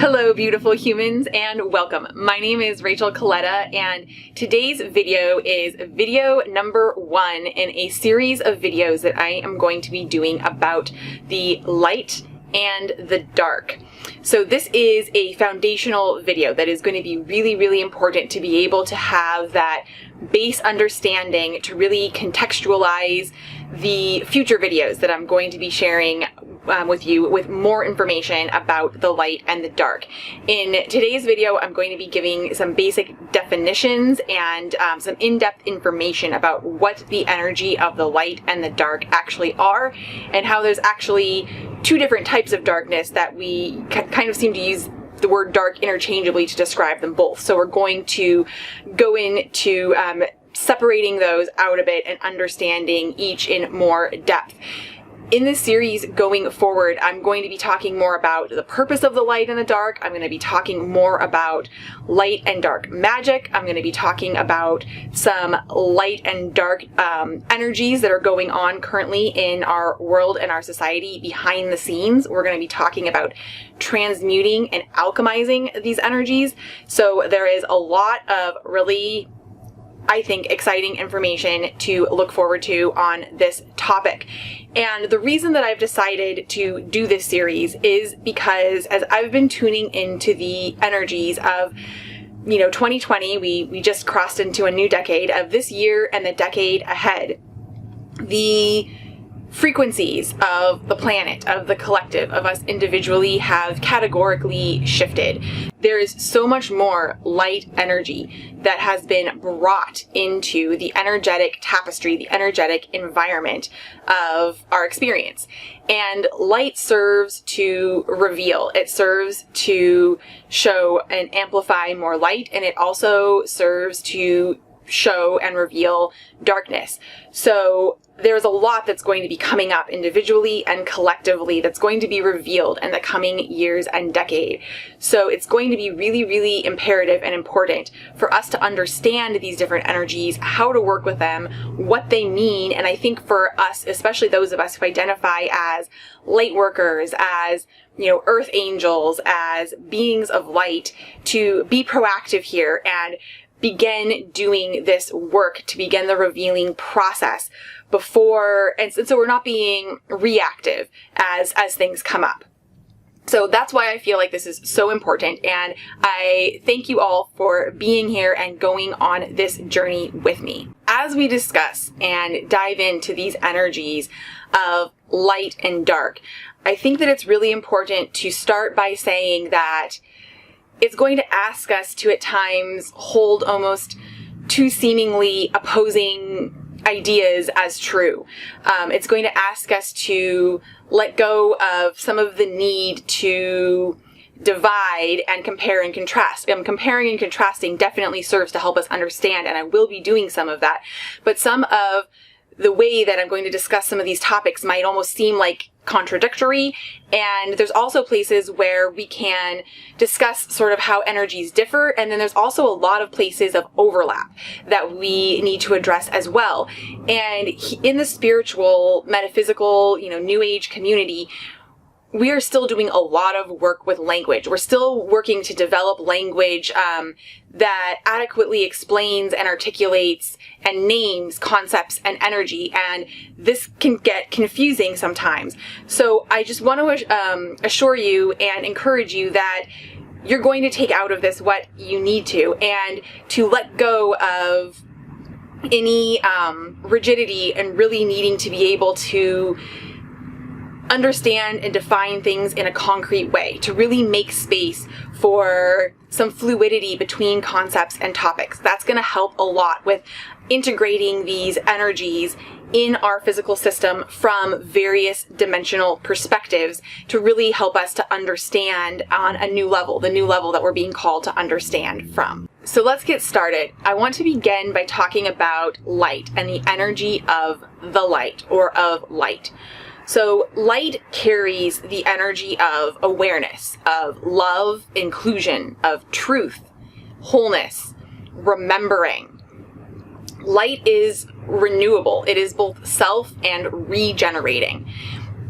Hello beautiful humans and welcome. My name is Rachel Coletta and today's video is video number 1 in a series of videos that I am going to be doing about the light and the dark. So this is a foundational video that is going to be really important to be able to have that base understanding to really contextualize the future videos that I'm going to be sharing with you with more information about the light and the dark. In today's video, I'm going to be giving some basic definitions and some in-depth information about what the energy of the light and the dark actually are, and how there's actually two different types of darkness that we kind of seem to use the word dark interchangeably to describe them both. So we're going to go into separating those out a bit and understanding each in more depth. In this series going forward, I'm going to be talking more about the purpose of the light and the dark. I'm going to be talking more about light and dark magic. I'm going to be talking about some light and dark energies that are going on currently in our world and our society behind the scenes. We're going to be talking about transmuting and alchemizing these energies. So there is a lot of really, I think, exciting information to look forward to on this topic. And the reason that I've decided to do this series is because as I've been tuning into the energies of 2020, we just crossed into a new decade, of this year and the decade ahead. The frequencies of the planet, of the collective, of us individually have categorically shifted. There is so much more light energy that has been brought into the energetic tapestry, the energetic environment of our experience. And light serves to reveal, it serves to show and amplify more light, and it also serves to show and reveal darkness. So there's a lot that's going to be coming up individually and collectively that's going to be revealed in the coming years and decade. So it's going to be really imperative and important for us to understand these different energies, how to work with them, what they mean. And I think for us, especially those of us who identify as light workers, as earth angels, as beings of light, to be proactive here and begin doing this work, to begin the revealing process before, and so we're not being reactive as things come up. So that's why I feel like this is so important, and I thank you all for being here and going on this journey with me. As we discuss and dive into these energies of light and dark, I think that it's really important to start by saying that it's going to ask us to at times hold almost two seemingly opposing ideas as true. It's going to ask us to let go of some of the need to divide and compare and contrast. Comparing and contrasting definitely serves to help us understand, and I will be doing some of that. But some of the way that I'm going to discuss some of these topics might almost seem like contradictory, and there's also places where we can discuss sort of how energies differ, and then there's also a lot of places of overlap that we need to address as well. And in the spiritual, metaphysical, new age community, we are still doing a lot of work with language. We're still working to develop language that adequately explains and articulates and names concepts and energy, and this can get confusing sometimes. So I just want to assure you and encourage you that you're going to take out of this what you need to, and to let go of any rigidity and really needing to be able to understand and define things in a concrete way, to really make space for some fluidity between concepts and topics. That's going to help a lot with integrating these energies in our physical system from various dimensional perspectives to really help us to understand on a new level, the new level that we're being called to understand from. So let's get started. I want to begin by talking about light and the energy of the light, or of light. So light carries the energy of awareness, of love, inclusion, of truth, wholeness, remembering. Light is renewable. It is both self and regenerating.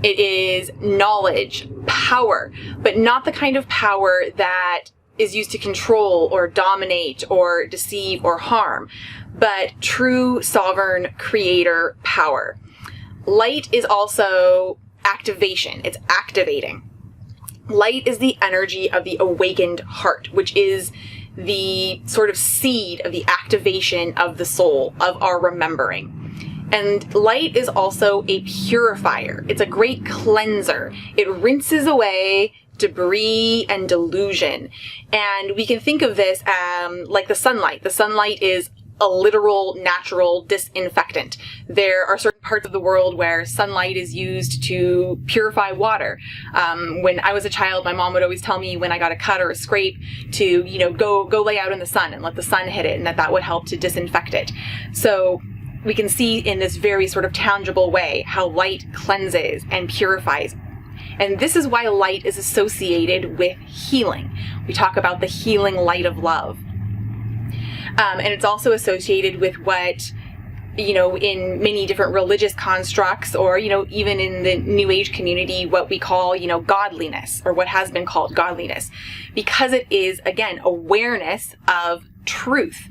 It is knowledge, power, but not the kind of power that is used to control or dominate or deceive or harm, but true sovereign creator power. Light is also activation. It's activating. Light is the energy of the awakened heart, which is the sort of seed of the activation of the soul, of our remembering. And light is also a purifier. It's a great cleanser. It rinses away debris and delusion. And we can think of this like the sunlight. The sunlight is a literal, natural disinfectant. There are certain parts of the world where sunlight is used to purify water. When I was a child, my mom would always tell me when I got a cut or a scrape to, go lay out in the sun and let the sun hit it, and that would help to disinfect it. So we can see in this very sort of tangible way how light cleanses and purifies. And this is why light is associated with healing. We talk about the healing light of love. And it's also associated with what, in many different religious constructs, or, even in the New Age community, what we call, godliness, or what has been called godliness. Because it is, again, awareness of truth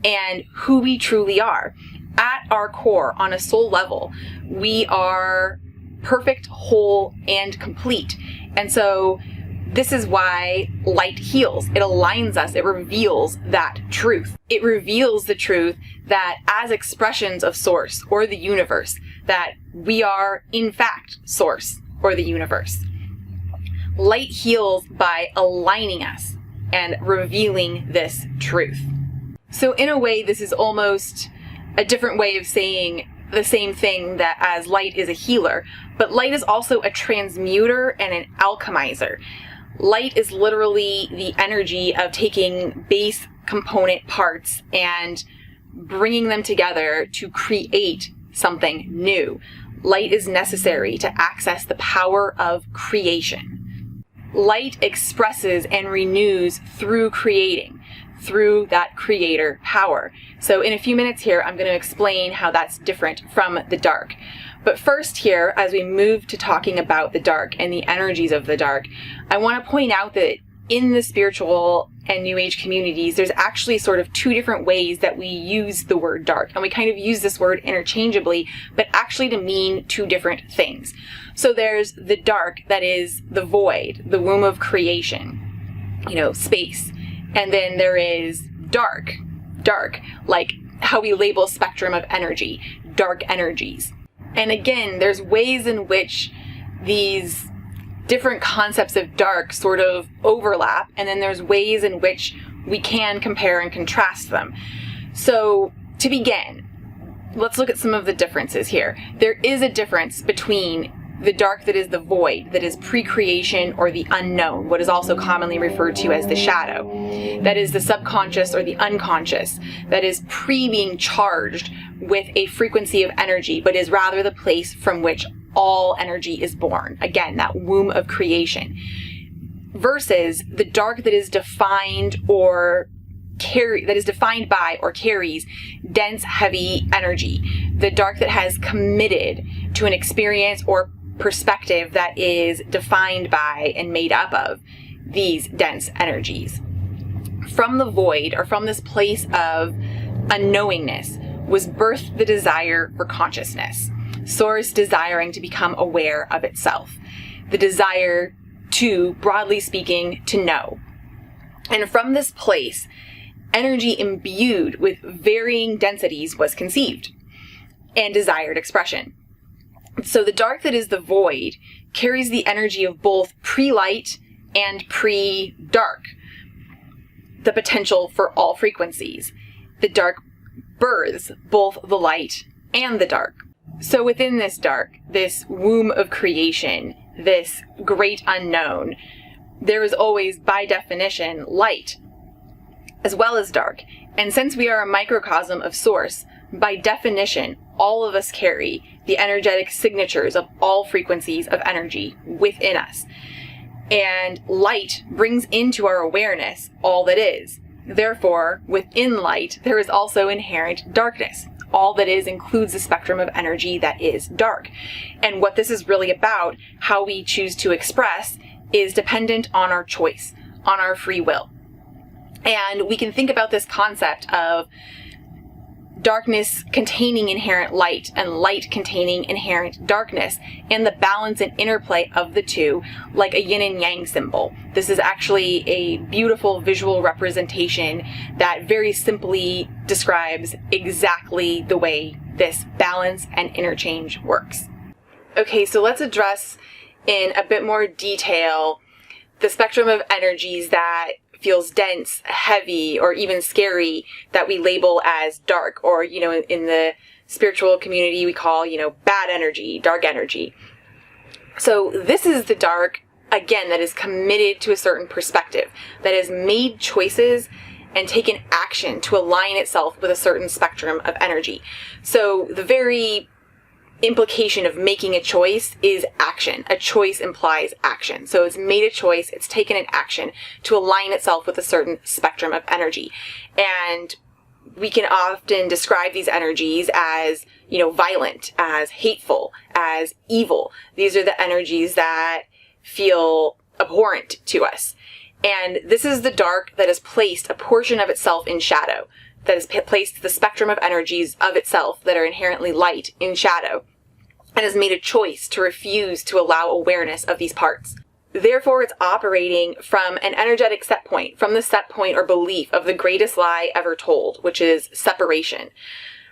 and who we truly are. At our core, on a soul level, we are perfect, whole, and complete. And so this is why light heals. It aligns us. It reveals that truth. It reveals the truth that as expressions of Source or the universe, that we are in fact Source or the universe. Light heals by aligning us and revealing this truth. So in a way, this is almost a different way of saying the same thing that as light is a healer, but light is also a transmuter and an alchemizer. Light is literally the energy of taking base component parts and bringing them together to create something new. Light is necessary to access the power of creation. Light expresses and renews through creating, through that creator power. So in a few minutes here, I'm going to explain how that's different from the dark. But first here, as we move to talking about the dark and the energies of the dark, I want to point out that in the spiritual and New Age communities, there's actually sort of two different ways that we use the word dark. And we kind of use this word interchangeably, but actually to mean two different things. So there's the dark, that is the void, the womb of creation, space. And then there is dark, like how we label a spectrum of energy, dark energies. And again, there's ways in which these different concepts of dark sort of overlap, and then there's ways in which we can compare and contrast them. So to begin, let's look at some of the differences here. There is a difference between the dark that is the void, that is pre-creation or the unknown, what is also commonly referred to as the shadow. That is the subconscious or the unconscious, that is being charged with a frequency of energy, but is rather the place from which all energy is born. Again, that womb of creation. Versus the dark that is defined by or carries dense, heavy energy. The dark that has committed to an experience or perspective that is defined by and made up of these dense energies. From the void, or from this place of unknowingness, was birthed the desire for consciousness. Source desiring to become aware of itself. The desire to, broadly speaking, to know. And from this place, energy imbued with varying densities was conceived and desired expression. So the dark that is the void carries the energy of both pre-light and pre-dark, the potential for all frequencies. The dark births both the light and the dark. So within this dark, this womb of creation, this great unknown, there is always, by definition, light as well as dark. And since we are a microcosm of Source, by definition, all of us carry the energetic signatures of all frequencies of energy within us. And light brings into our awareness all that is. Therefore, within light, there is also inherent darkness, all that is includes the spectrum of energy that is dark. And what this is really about, how we choose to express, is dependent on our choice, on our free will. And we can think about this concept of darkness containing inherent light and light containing inherent darkness, and the balance and interplay of the two like a yin and yang symbol. This is actually a beautiful visual representation that very simply describes exactly the way this balance and interchange works. Okay, so let's address in a bit more detail the spectrum of energies that feels dense, heavy, or even scary that we label as dark, or, in the spiritual community we call, bad energy, dark energy. So this is the dark, again, that is committed to a certain perspective, that has made choices and taken action to align itself with a certain spectrum of energy. So the very implication of making a choice is action. A choice implies action. So it's made a choice, it's taken an action to align itself with a certain spectrum of energy. And we can often describe these energies as, violent, as hateful, as evil. These are the energies that feel abhorrent to us. And this is the dark that has placed a portion of itself in shadow, that has placed the spectrum of energies of itself that are inherently light in shadow, and has made a choice to refuse to allow awareness of these parts. Therefore, it's operating from an energetic set point, from the set point or belief of the greatest lie ever told, which is separation.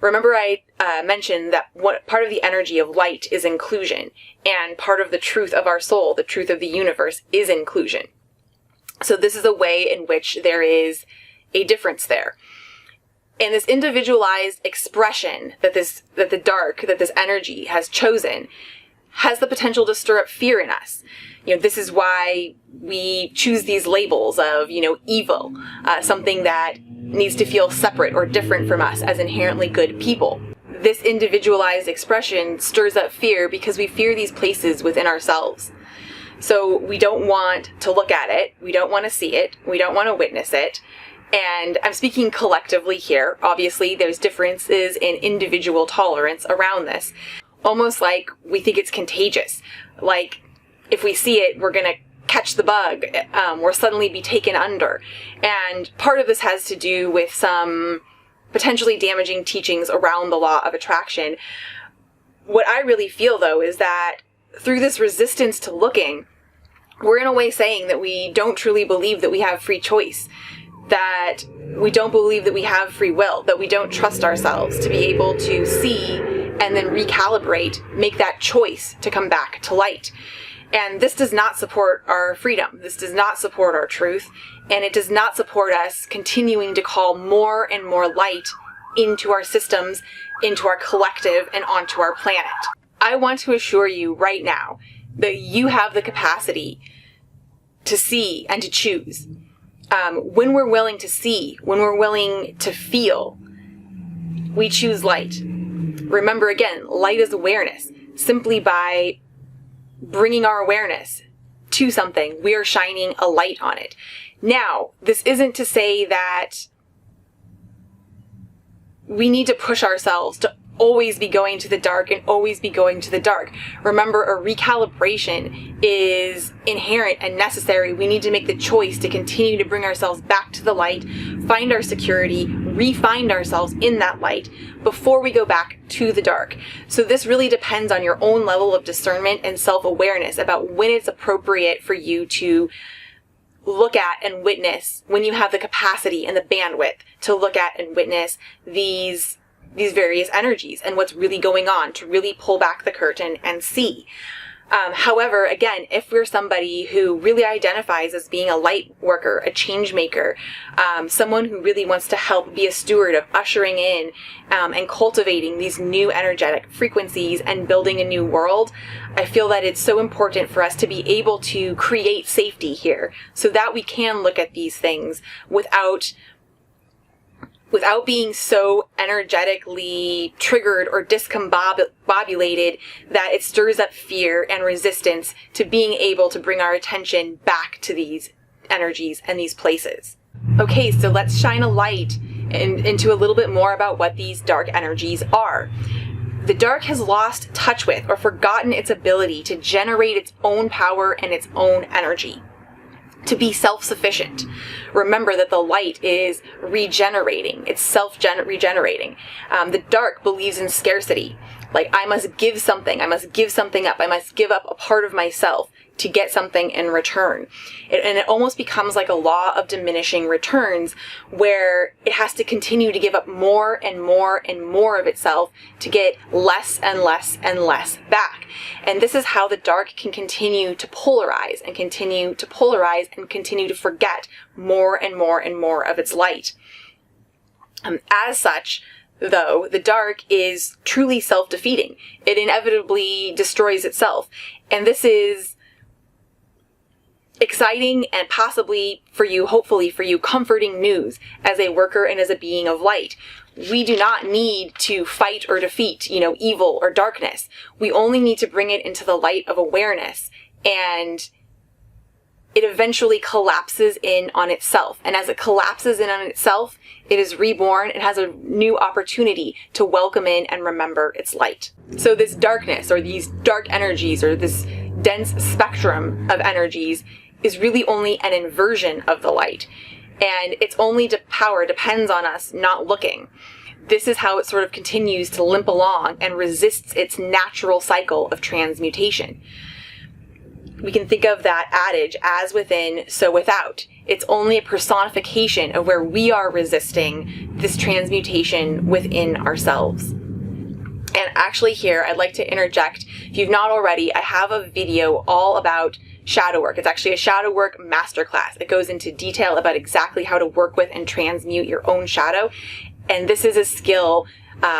Remember I mentioned that what part of the energy of light is inclusion, and part of the truth of our soul, the truth of the universe, is inclusion. So this is a way in which there is a difference there. And this individualized expression that this energy has chosen has the potential to stir up fear in us. This is why we choose these labels of, evil, something that needs to feel separate or different from us as inherently good people. This individualized expression stirs up fear because we fear these places within ourselves. So we don't want to look at it, we don't want to see it, we don't want to witness it. And I'm speaking collectively here. Obviously, there's differences in individual tolerance around this. Almost like we think it's contagious. Like, if we see it, we're going to catch the bug, or suddenly be taken under. And part of this has to do with some potentially damaging teachings around the law of attraction. What I really feel, though, is that through this resistance to looking, we're in a way saying that we don't truly believe that we have free choice, that we don't believe that we have free will, that we don't trust ourselves to be able to see and then recalibrate, make that choice to come back to light. And this does not support our freedom. This does not support our truth. And it does not support us continuing to call more and more light into our systems, into our collective, and onto our planet. I want to assure you right now that you have the capacity to see and to choose. When we're willing to see, when we're willing to feel, we choose light. Remember again, light is awareness. Simply by bringing our awareness to something, we are shining a light on it. Now, this isn't to say that we need to push ourselves to always be going to the dark and always be going to the dark. Remember, a recalibration is inherent and necessary. We need to make the choice to continue to bring ourselves back to the light, find our security, re-find ourselves in that light before we go back to the dark. So this really depends on your own level of discernment and self-awareness about when it's appropriate for you to look at and witness, when you have the capacity and the bandwidth to look at and witness these various energies and what's really going on, to really pull back the curtain and see. However, again, if we're somebody who really identifies as being a light worker, a change maker, someone who really wants to help be a steward of ushering in and cultivating these new energetic frequencies and building a new world, I feel that it's so important for us to be able to create safety here so that we can look at these things without being so energetically triggered or discombobulated that it stirs up fear and resistance to being able to bring our attention back to these energies and these places. Okay, so let's shine a light into a little bit more about what these dark energies are. The dark has lost touch with or forgotten its ability to generate its own power and its own energy, to be self-sufficient. Remember that the light is regenerating. It's self-regenerating. The dark believes in scarcity. Like, I must give something. I must give something up. I must give up a part of myself to get something in return. And it almost becomes like a law of diminishing returns, where it has to continue to give up more and more and more of itself to get less and less and less back. And this is how the dark can continue to polarize and continue to polarize and continue to forget more and more and more of its light. As such, though, the dark is truly self-defeating. It inevitably destroys itself. And this is exciting and possibly for you, hopefully for you, comforting news as a worker and as a being of light. We do not need to fight or defeat, evil or darkness. We only need to bring it into the light of awareness, and it eventually collapses in on itself. And as it collapses in on itself, it is reborn and has a new opportunity to welcome in and remember its light. So this darkness, or these dark energies, or this dense spectrum of energies, is really only an inversion of the light. And its only power depends on us not looking. This is how it sort of continues to limp along and resists its natural cycle of transmutation. We can think of that adage, as within, so without. It's only a personification of where we are resisting this transmutation within ourselves. And actually here, I'd like to interject, if you've not already, I have a video all about shadow work. It's actually a shadow work masterclass. It goes into detail about exactly how to work with and transmute your own shadow. And this is a skill,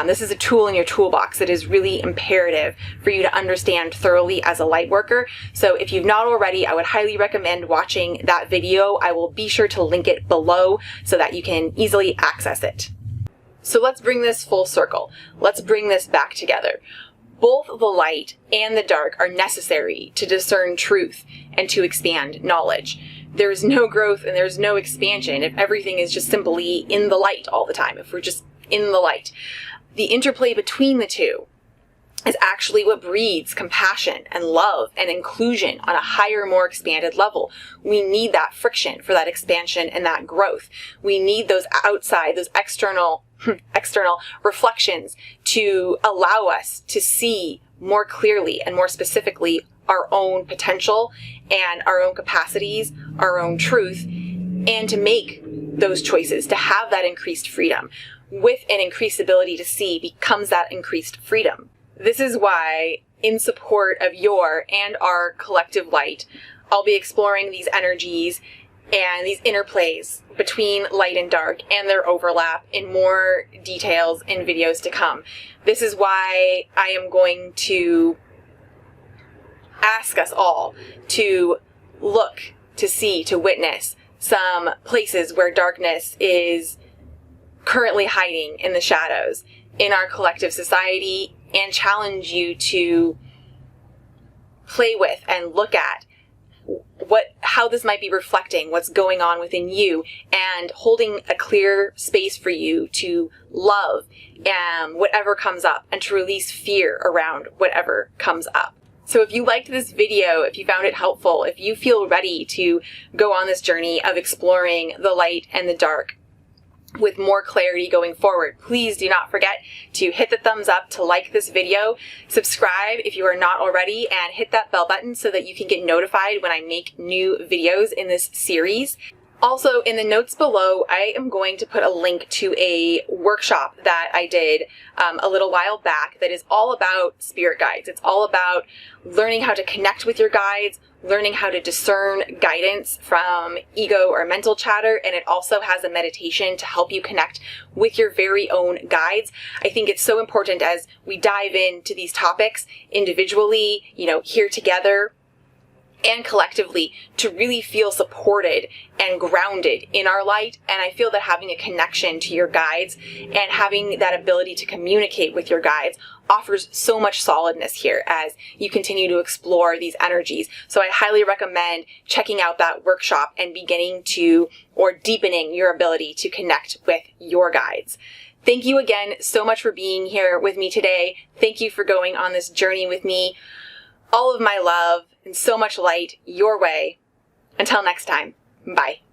this is a tool in your toolbox that is really imperative for you to understand thoroughly as a light worker. So if you've not already, I would highly recommend watching that video. I will be sure to link it below so that you can easily access it. So let's bring this full circle. Let's bring this back together. Both the light and the dark are necessary to discern truth and to expand knowledge. There's no growth and there's no expansion if everything is just simply in the light all the time, if we're just in the light. The interplay between the two is actually what breeds compassion and love and inclusion on a higher, more expanded level. We need that friction for that expansion and that growth. We need those outside, those external reflections to allow us to see more clearly and more specifically our own potential and our own capacities, our own truth, and to make those choices, to have that increased freedom. With an increased ability to see becomes that increased freedom. This is why, in support of your and our collective light, I'll be exploring these energies and these interplays between light and dark and their overlap in more details in videos to come. This is why I am going to ask us all to look, to see, to witness some places where darkness is currently hiding in the shadows in our collective society, and challenge you to play with and look at how this might be reflecting what's going on within you, and holding a clear space for you to love whatever comes up and to release fear around whatever comes up. So if you liked this video, if you found it helpful, if you feel ready to go on this journey of exploring the light and the dark with more clarity going forward, please do not forget to hit the thumbs up, to like this video, subscribe if you are not already, and hit that bell button so that you can get notified when I make new videos in this series. Also, in the notes below, I am going to put a link to a workshop that I did a little while back that is all about spirit guides. It's all about learning how to connect with your guides, learning how to discern guidance from ego or mental chatter, and it also has a meditation to help you connect with your very own guides. I think it's so important as we dive into these topics individually, here together, and collectively to really feel supported and grounded in our light. And I feel that having a connection to your guides and having that ability to communicate with your guides offers so much solidness here as you continue to explore these energies. So I highly recommend checking out that workshop and beginning to, or deepening your ability to connect with your guides. Thank you again so much for being here with me today. Thank you for going on this journey with me. All of my love and so much light your way. Until next time, bye.